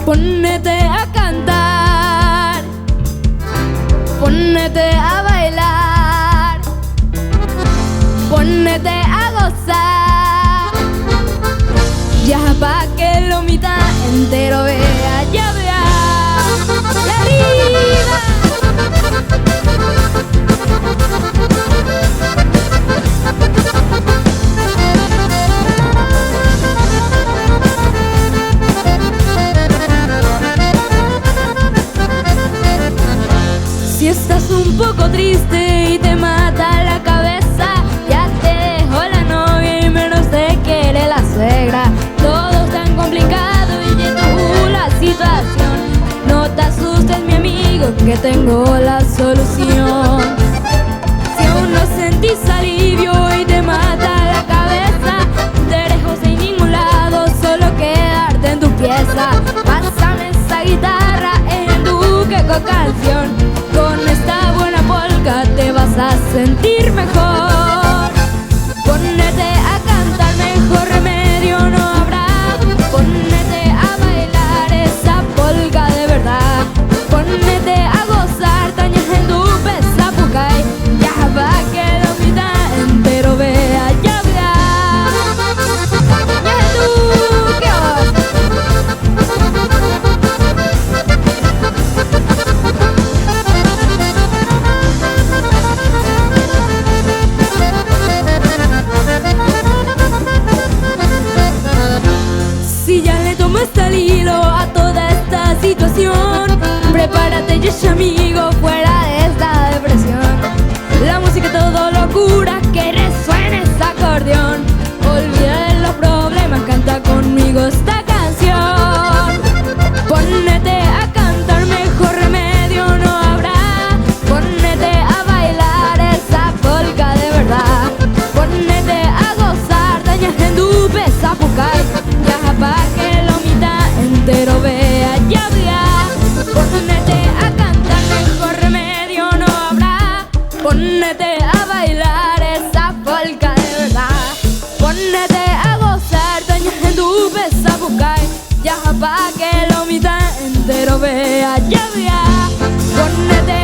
Pónnete a cantar, pónnete a bailar, pónnete a gozar, ya pa' que lo mitad entero vea, ya vea, de arriba. Si estás un poco triste y te mata la cabeza, ya te dejó la novia y menos te quiere la suegra. Todo es tan complicado y ya tú la situación. No te asustes, mi amigo, que tengo la solución. Si aún no sentís alivio y te mata la cabeza, te dejo sin ningún lado, solo quedarte en tu pieza. Pásame esa guitarra en Duque con canción. Con esta buena polka te vas a sentir mejor. Pónnete a cantar, mejor remedio no habrá. Pónnete a bailar esa polka de verdad. Pónnete a gozar, tañas en tu pesa pucay. Ya va que lo mitad entero vea, ya vea. Ya tú, ¿qué vas? Si ya le tomaste el hilo a toda esta situación, prepárate ya, amigo, fuera de esta depresión. La música todo lo cura, que resuene ese acordeón. Olvida de los problemas, canta conmigo esta canción. Pónnete a cantar, mejor remedio no habrá. Pónnete a bailar esa polka de verdad. Pónnete a gozar, dañas en tu pesa pucay. Ya pa' que lo mitad entero vea, ya vea. Pónnete a cantar, mejor remedio no habrá. Pónnete a bailar esa polka de verdad. Pónnete a gozar, dañas en tu pesa pucay. Ya pa' que lo mitad entero vea, ya vea. Pónnete